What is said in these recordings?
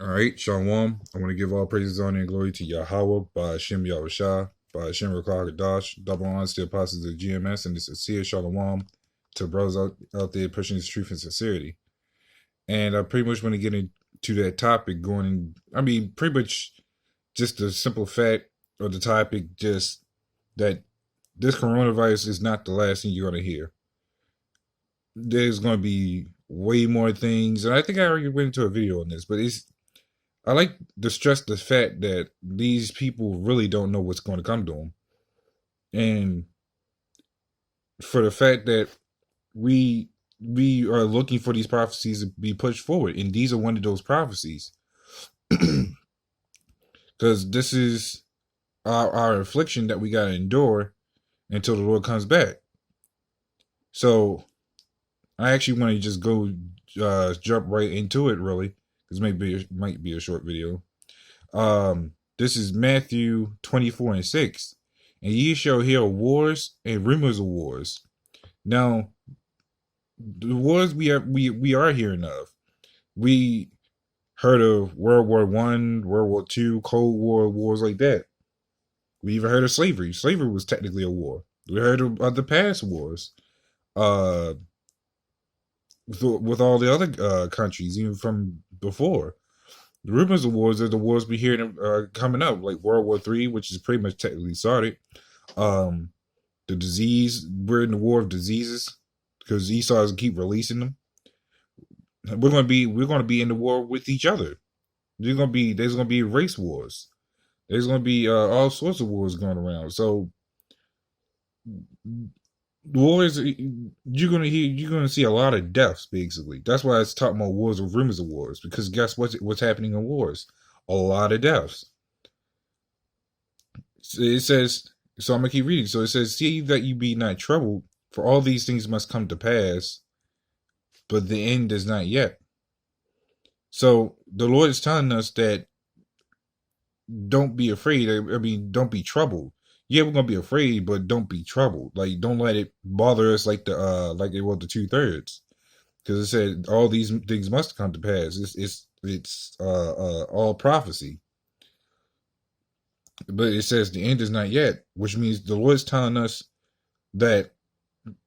All right, Shalom. I want to give all praises, honor, and glory to Yahweh by Hashem Yahushua, by Hashem Rakah double honors to the apostles of GMS, and the sincere Shalom to brothers out there pushing this truth and sincerity. And I pretty much want to get into that topic pretty much just the simple fact of the topic, just that this coronavirus is not the last thing you're going to hear. There's going to be way more things, and I think I already went into a video on this, but I like to stress the fact that these people really don't know what's going to come to them. And for the fact that we are looking for these prophecies to be pushed forward, and these are one of those prophecies. Because this is our affliction that we got to endure until the Lord comes back. So I actually want to just go jump right into it, really, because maybe it might be a short video. This is Matthew 24 and 6. And ye shall hear wars and rumors of wars. Now, the wars we are hearing of. We heard of World War One, World War Two, Cold War, wars like that. We even heard of slavery. Slavery was technically a war. We heard of the past wars. Uh, with all the other countries, even from before. The rumors of wars are the wars we hear coming up, like World War III, which is pretty much technically started. Um, the disease, we're in the war of diseases because Esau doesn't keep releasing them. We're gonna be in the war with each other. There's gonna be race wars. There's gonna be all sorts of wars going around. So wars, you're gonna see a lot of deaths. Basically, that's why it's talking about wars or rumors of wars. Because guess what's happening in wars? A lot of deaths. So it says. So I'm gonna keep reading. So it says, "See that you be not troubled, for all these things must come to pass, but the end is not yet." So the Lord is telling us that don't be afraid. I mean, don't be troubled. Yeah, we're gonna be afraid, but don't be troubled. Like, don't let it bother us like it was the 2/3, because it said all these things must come to pass. It's all prophecy, but it says the end is not yet, which means the Lord's telling us that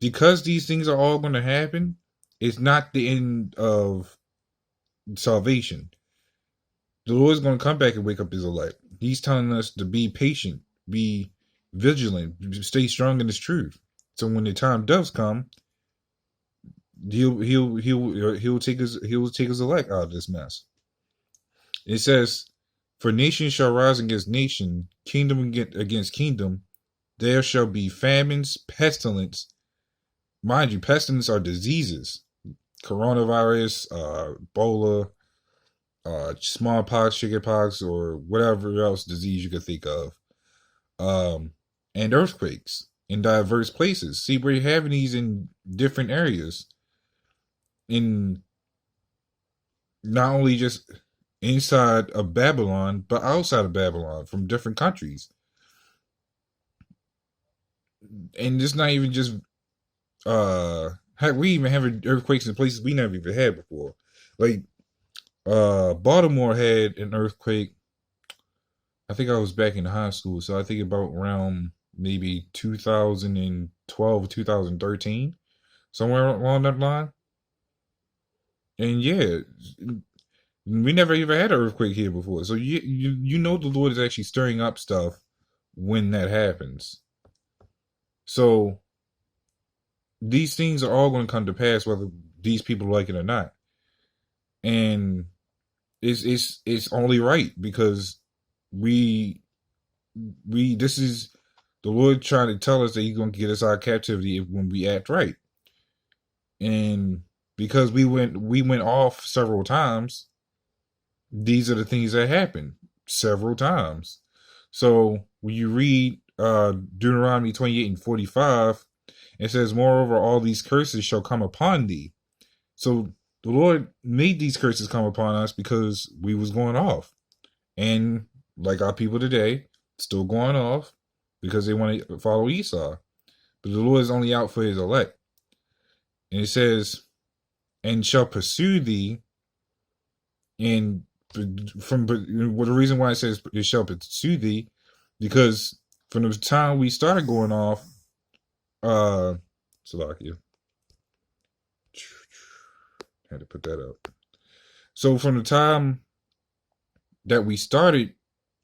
because these things are all going to happen, it's not the end of salvation. The Lord's going to come back and wake up his elect. He's telling us to be patient, be vigilant, stay strong in his truth. So when the time does come, he'll take his elect out of this mess. It says, "For nation shall rise against nation, kingdom against kingdom. There shall be famines, pestilence." Mind you, pestilence are diseases. Coronavirus, Ebola, smallpox, chickenpox, or whatever else disease you could think of. And earthquakes in diverse places. See, we're having these in different areas. In not only just inside of Babylon, but outside of Babylon from different countries. And it's not even just we even have earthquakes in places we never even had before. Like Baltimore had an earthquake. I think I was back in high school, so I think about around maybe 2012, 2013, somewhere along that line. And yeah, we never even had an earthquake here before. So you know the Lord is actually stirring up stuff when that happens. So these things are all going to come to pass whether these people like it or not. And it's only right because we this is the Lord trying to tell us that he's going to get us out of captivity when we act right. And because we went off several times, these are the things that happen several times. So when you read Deuteronomy 28 and 45, it says, "Moreover, all these curses shall come upon thee." So the Lord made these curses come upon us because we was going off. And like our people today, still going off because they want to follow Esau. But the Lord is only out for his elect. And it says, "And shall pursue thee, and well, the reason why it says it shall pursue thee, because from the time we started going off, uh, Salakia, had to put that up. So from the time that we started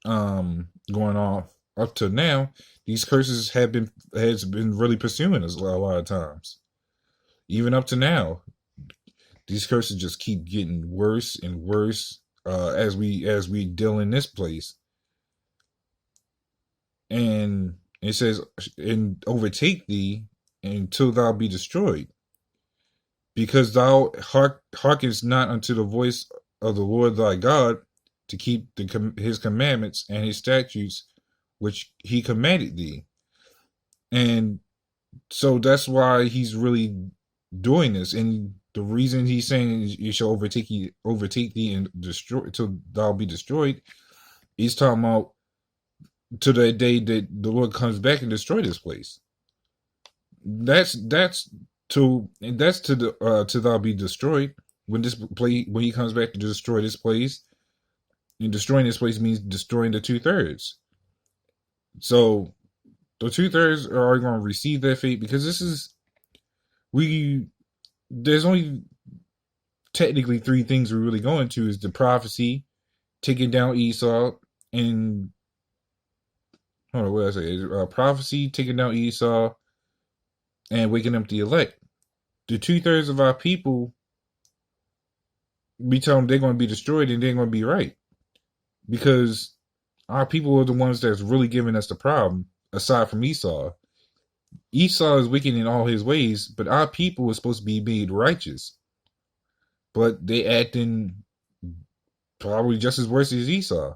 going off up to now, these curses has been really pursuing us a lot of times. Even up to now, these curses just keep getting worse and worse as we deal in this place. And it says, and overtake thee until thou be destroyed, because thou hearkenest not unto the voice of the Lord thy God, to keep his commandments and his statutes which he commanded thee. And so that's why he's really doing this. And the reason he's saying you shall overtake thee and destroy till thou be destroyed, he's talking about to the day that the Lord comes back and destroy this place. That's to the to thou be destroyed, when he comes back to destroy this place. And destroying this place means destroying the 2/3. So the 2/3 are going to receive that fate, because there's only technically 3 things we're really going to, is the prophecy, taking down Esau, and hold on, what did I say? Prophecy, taking down Esau, and waking up the elect. The 2/3 of our people, we tell them they're going to be destroyed, and they're going to be right, because our people are the ones that's really giving us the problem. Aside from Esau, Esau is wicked in all his ways, but our people are supposed to be made righteous. But they acting probably just as worse as Esau.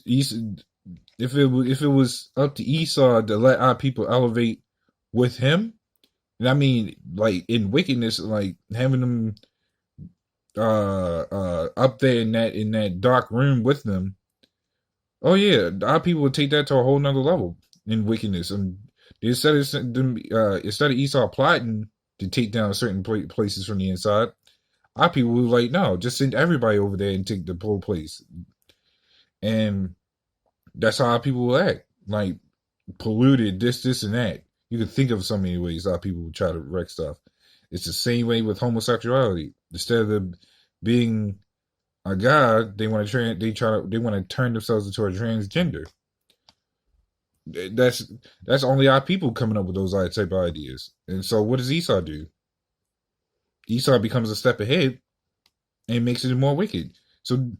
If it was up to Esau to let our people elevate with him, and I mean, like, in wickedness, like having them up there in that dark room with them, oh yeah, our people would take that to a whole nother level in wickedness. And instead of Esau plotting to take down certain places from the inside, our people were like, no, just send everybody over there and take the whole place. And that's how our people will act, like polluted, this and that. You can think of so many ways how people would try to wreck stuff. It's the same way with homosexuality. Instead of being a guy, they want to turn themselves into a transgender. That's only our people coming up with those type of ideas. And so what does Esau do? Esau becomes a step ahead and makes it more wicked. So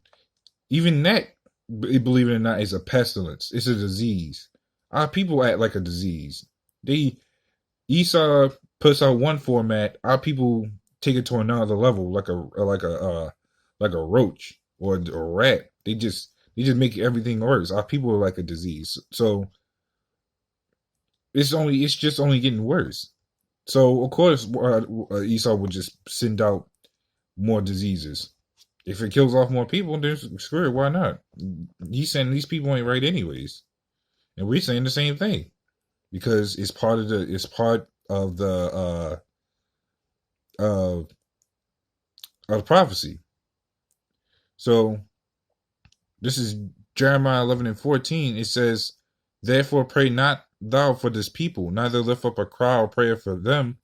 even that, believe it or not, is a pestilence. It's a disease. Our people act like a disease. Esau puts out one format, our people take it to another level, like a roach or a rat. They just make everything worse. Our people are like a disease. So it's just only getting worse. So of course Esau would just send out more diseases. If it kills off more people, then screw it, why not? He's saying these people ain't right anyways. And we're saying the same thing. Because it's part of the prophecy. So this is Jeremiah 11:14. It says, therefore pray not thou for this people, neither lift up a cry or prayer for them,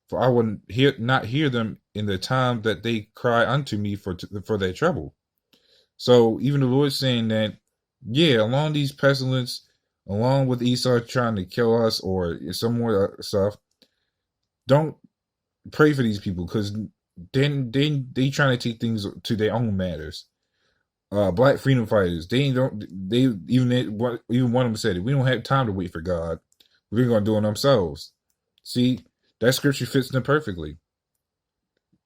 for I will not hear them in the time that they cry unto me for their trouble. So even the Lord's saying that, yeah, along these pestilence, along with Esau trying to kill us or some more stuff, don't pray for these people, because then they trying to take things to their own matters. Black freedom fighters, even one of them said it. We don't have time to wait for God. We're gonna do it themselves. See, that scripture fits them perfectly,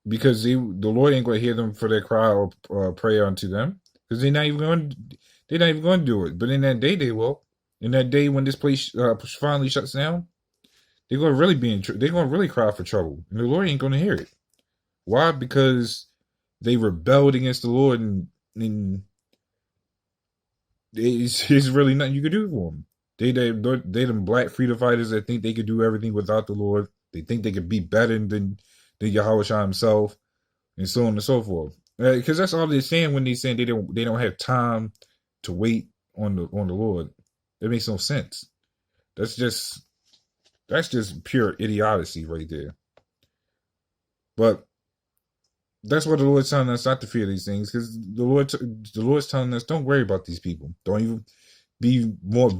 because the Lord ain't gonna hear them for their cry or prayer unto them, because they're not even going to do it. But in that day they will. In that day when this place finally shuts down, they're gonna really they're gonna really cry for trouble, and the Lord ain't gonna hear it. Why? Because they rebelled against the Lord, and it's really nothing you could do for them. They them black freedom fighters that think they could do everything without the Lord. They think they could be better than Yahweh Shah himself, and so on and so forth. Because that's all they're saying when they're saying they don't have time to wait on the Lord. It makes no sense. That's just that's just pure idiocy right there. But that's what the Lord's telling us, not to fear these things, because the Lord's telling us, don't worry about these people. Don't even be more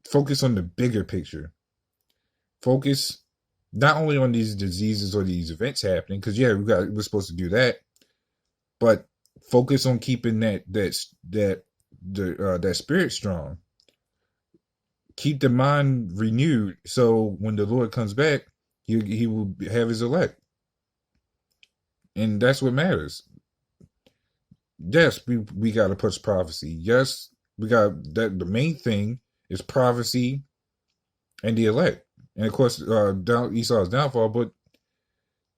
focused on the bigger picture. Focus not only on these diseases or these events happening, because yeah, we're supposed to do that, but focus on keeping that spirit strong. Keep the mind renewed, so when the Lord comes back, he will have his elect, and that's what matters. Yes, we got to push prophecy. Yes, we got that. The main thing is prophecy and the elect, and of course, Esau's downfall. But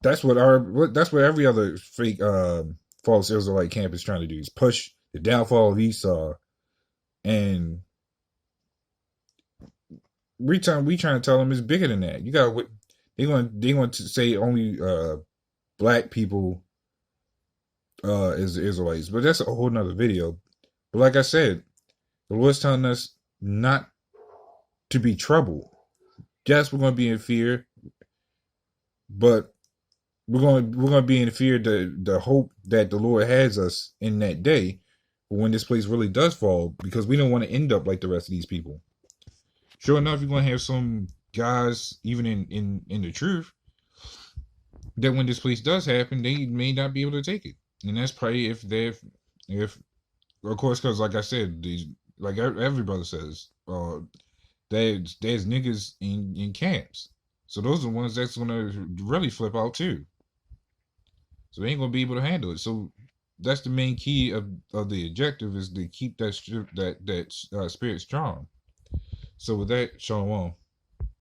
that's what every other fake false Israelite camp is trying to do, is push the downfall of Esau. And we trying to tell them it's bigger than that. You got they going to say only black people is the Israelites, but that's a whole nother video. But like I said, the Lord's telling us not to be troubled. Yes, we're going to be in fear, but we're going to be in fear the hope that the Lord has us in that day, when this place really does fall, because we don't want to end up like the rest of these people. Sure enough, you're going to have some guys, even in the truth, that when this place does happen, they may not be able to take it, and that's probably if of course, because like I said, these, like every brother says, there's niggas in camps, so those are the ones that's gonna really flip out too. So they ain't gonna be able to handle it. So that's the main key of the objective, is to keep that spirit strong. So with that, shalom.